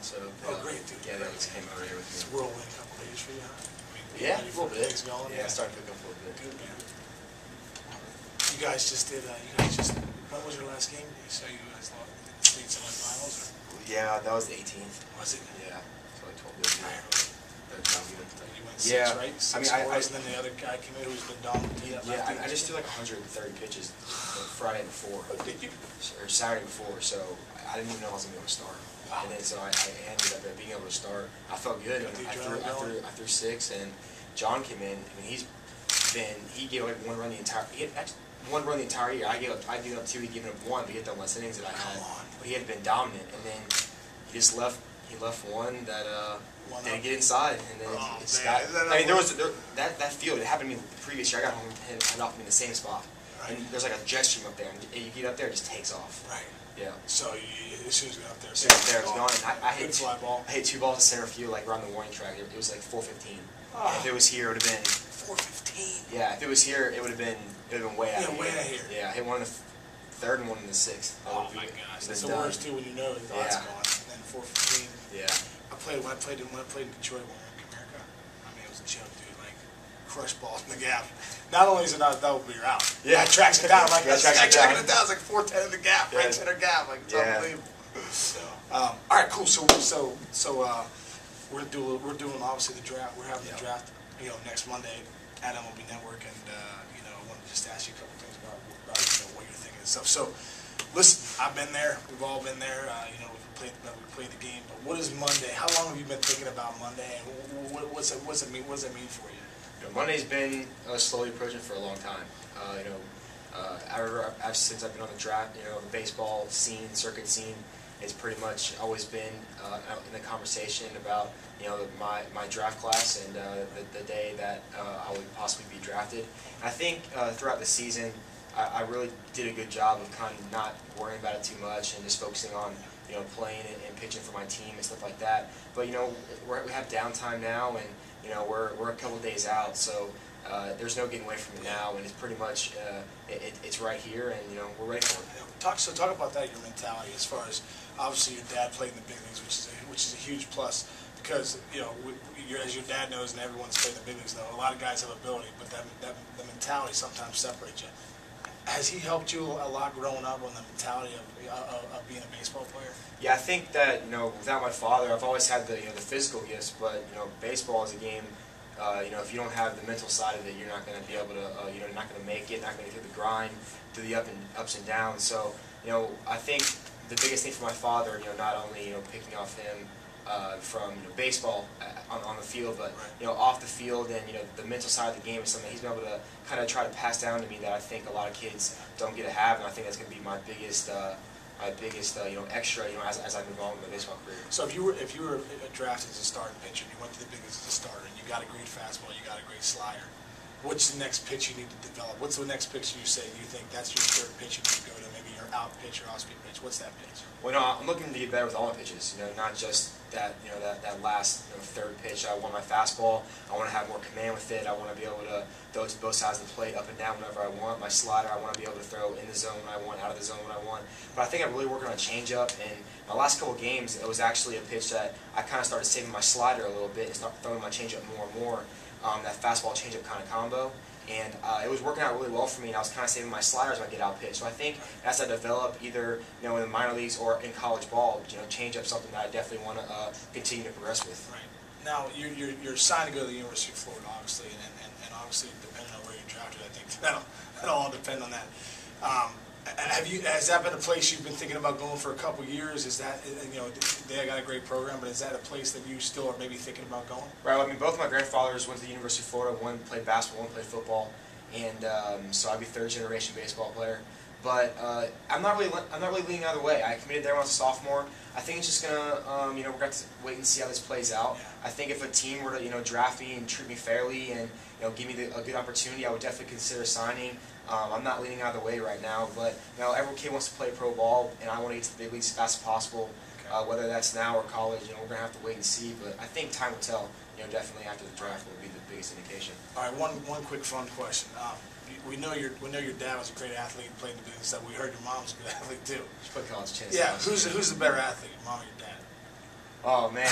also. Oh, great, dude. Yeah, they just came over here with me. It's a whirlwind couple days for you, huh? Yeah, a little bit. Going? Yeah, I started picking up a little bit. Good, man. You guys just did, when was your last game? So you guys lost in the state semifinals? Or? Yeah, that was the 18th. Was it? Yeah, so I told you. You went 6, right? 6 scores, and then the other guy came in who's been dominant. Yeah, I just threw like 130 pitches Friday before. Oh, did you? Or Saturday before, so I didn't even know I was going to be able to start. Wow. And then so I ended up being able to start. I felt good. I threw 6, and John came in. I mean, he gave like one run the entire. He had one run the entire year. I gave up 2. He gave up 1, but he had done less innings than I had. But he had been dominant, and then he just left. He left one that didn't get inside, and then it's got. I mean, that field. It happened to me the previous year. I got home and it knocked me in the same spot. Right. And there's like a jet stream up there, and you get up there, it just takes off. Right. Yeah. So as soon as you got up there, it was gone. I hit fly ball. I hit 2 balls to center field, like around the warning track. It was like 415. Oh. If it was here, it would have been 415. Yeah. If it was here, it would have been way out. Yeah, way out here. Yeah. I hit one in the 3rd and one in the 6th. Oh my gosh, that's the worst too when you know it's gone. And then 415. Yeah. When I played in Detroit when we were in America, I mean, it was a joke, dude. Like, crush balls in the gap. Not only is it not double, but you're out. Yeah. I tracks it down. Like, tracking it down. It's like 410 in the gap, right center gap. Like, it's unbelievable. So, all right, cool. So we're doing obviously the draft. We're having the draft, next Monday at MLB Network, and I wanted to just ask you a couple things about what you're thinking and stuff. So, listen, I've been there. We've all been there. We played the game. But what is Monday? How long have you been thinking about Monday? And what's it mean? What does it mean for you? Monday's been slowly approaching for a long time. Since I've been on the draft, the baseball scene, circuit scene, it's pretty much always been in the conversation about my draft class and the day that I would possibly be drafted. And I think throughout the season, I really did a good job of kind of not worrying about it too much and just focusing on playing and pitching for my team and stuff like that. But we have downtime now, and we're a couple days out, so there's no getting away from it now, and it's pretty much it's right here, and we're ready for it. Talk about that, your mentality, as far as obviously your dad played in the big leagues, which is a huge plus, because as your dad knows, and everyone's played in the big leagues though, a lot of guys have ability, but the mentality sometimes separates you. Has he helped you a lot growing up on the mentality of being a baseball player? Yeah, I think that without my father, I've always had the physical gifts, but baseball is a game. If you don't have the mental side of it, you're not going to be able to. You're not going to make it. Not going to get through the grind, through the ups and downs. So I think the biggest thing for my father, not only picking off him from baseball on the field, but off the field, and the mental side of the game is something he's been able to kind of try to pass down to me that I think a lot of kids don't get to have, and I think that's going to be my biggest extra as I move on with my baseball career. So if you were drafted as a starting pitcher, and you went to the big leagues as a starter, and you got a great fastball, you got a great slider, what's the next pitch you need to develop? What's the next pitch you say you think that's your third pitch you need to go to? Maybe your out pitch or off speed pitch. What's that pitch? Well, I'm looking to get better with all my pitches. Not just that that last third pitch. I want my fastball. I want to have more command with it. I want to be able to throw to both sides of the plate, up and down whenever I want. My slider, I want to be able to throw in the zone when I want, out of the zone when I want. But I think I'm really working on a changeup. And my last couple games, it was actually a pitch that I kind of started saving my slider a little bit and start throwing my changeup more and more. That fastball changeup kind of combo. And it was working out really well for me, and I was kind of saving my sliders when I get out pitch. So I think as I develop, either in the minor leagues or in college ball, change up something that I definitely want to continue to progress with. Right. Now you're signed to go to the University of Florida, obviously, and obviously depending on where you're drafted, I think that'll all depend on that. Has that been a place you've been thinking about going for a couple years? Is that they got a great program, but is that a place that you still are maybe thinking about going? Right. Well, I mean, both my grandfathers went to the University of Florida. One played basketball, one played football, and so I'd be third generation baseball player. But I'm not really leaning either way. I committed there when I was a sophomore. I think it's just gonna we're going to wait and see how this plays out. Yeah. I think if a team were to draft me and treat me fairly and give me a good opportunity, I would definitely consider signing. I'm not leaning either way right now, but every kid wants to play pro ball, and I want to get to the big leagues as fast as possible. Okay. Whether that's now or college, we're gonna have to wait and see. But I think time will tell. Definitely after the draft will be the biggest indication. All right, one quick fun question. We know your dad was a great athlete and played in the big leagues. Stuff. We heard your mom's a good athlete too. She played college tennis. Yeah, who's the better athlete, your mom or your dad? Oh man,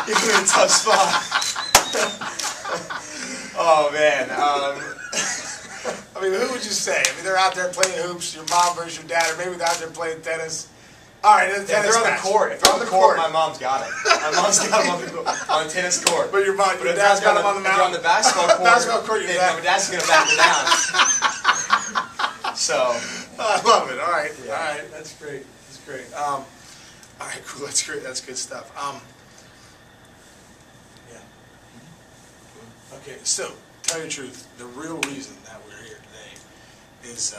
you're in a tough spot. Oh man. I mean, who would you say? I mean, they're out there playing hoops. Your mom versus your dad, or maybe they're out there playing tennis. All right, If they're on the court, my mom's got it. My mom's got them on the tennis court. But your dad's got them on the mountain. If they're on the basketball court, my dad's gonna back me down. So I love it. All right, all right, that's great. That's great. All right, cool. That's great. That's good stuff. Yeah. Okay, so tell you the truth, the real reason that we're here today is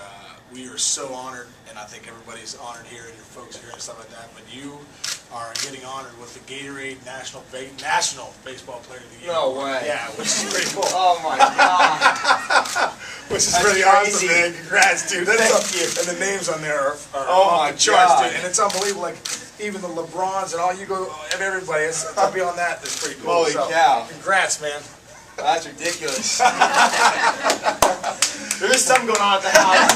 we are so honored, and I think everybody's honored here, and your folks here and stuff like that. But you are getting honored with the Gatorade National Baseball Player of the Year. no way. Yeah, which is pretty cool. Oh my god. Which is That's pretty crazy. awesome, man. Congrats, dude. Thank you. And the names on there are Oh off my the charts, God. dude. And it's unbelievable. Like even the LeBrons and all you go and everybody. To be on that, that's pretty cool. Holy cow. Congrats, man. That's ridiculous. There is something going on at the house.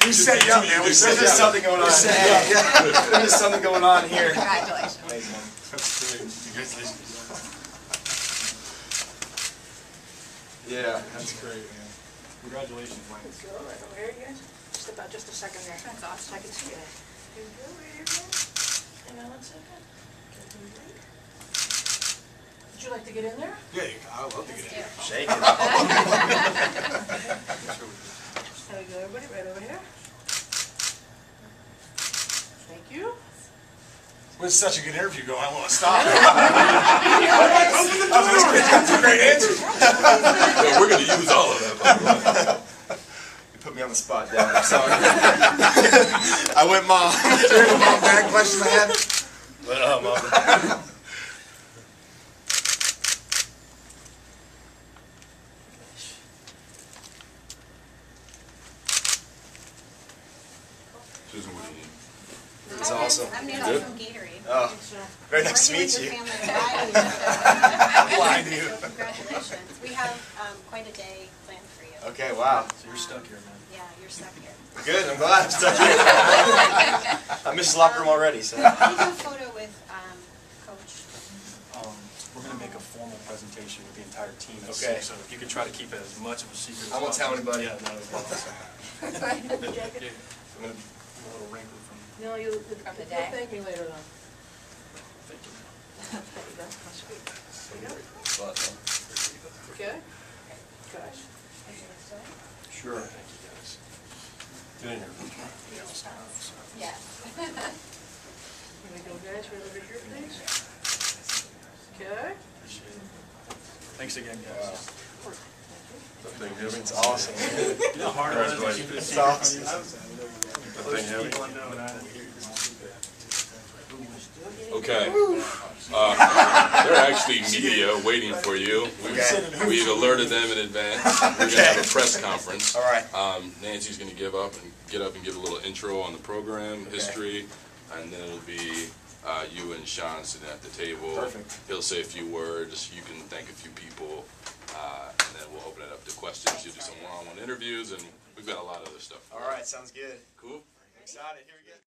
We set you up, man. We set you There's up. something going on. There's something going on here. Congratulations. That's great. Congratulations. Yeah. That's great, man. Congratulations, Lance. Go right over here, you guys. Step out just a second there. That's awesome. I can see it. Here we go, right here, guys. Hang on 1 second. Would you like to get in there? Yeah, I love to get in. Shake it. There we go, everybody, right over here. Thank you. It's such a good interview going. I want to stop. Open the door. That's a great answer. Yeah, we're going to use all of that. You put me on the spot, Dad. I'm sorry. I went mom. Here's the mom bag questions I had. Mom. Susan, what do you need? It's awesome. I'm Nancy from Gatorade. Oh, very nice to Working meet with you. your family Blind you. So congratulations. We have quite a day planned for you. Okay, wow. So you're stuck here, man. Yeah, you're stuck here. Good, I'm glad I'm stuck here. I miss the locker room already, so. Can you do a photo with Coach? We're going to make a formal presentation with the entire team. Okay. So if you could try to keep it as much of a secret as I won't tell possible. anybody. Yeah, no, it's awesome. Jacket? I'm gonna, A little wrinkle from... No, you'll From the day. thank me later on. Thank you. There you go. Okay. Gosh. Sure. Thank you, guys. Get in here. Yes. Here we go, guys, right over here, please. Okay. Appreciate it. Thanks again, guys. That thing heavy? It's awesome. You know how hard it is to keep it a It's secret awesome. from you? That thing heavy? People I know, and I... Okay. They're actually media waiting for you. We've alerted them in advance. We're going to have a press conference. All right. Nancy's going to get up and give a little intro on the program, history, and then it'll be you and Sean sitting at the table. Perfect. He'll say a few words. You can thank a few people, and then we'll open it up to questions. You'll do some one-on-one interviews, and we've got a lot of other stuff. All right, sounds good. Cool? I'm excited. Here we go.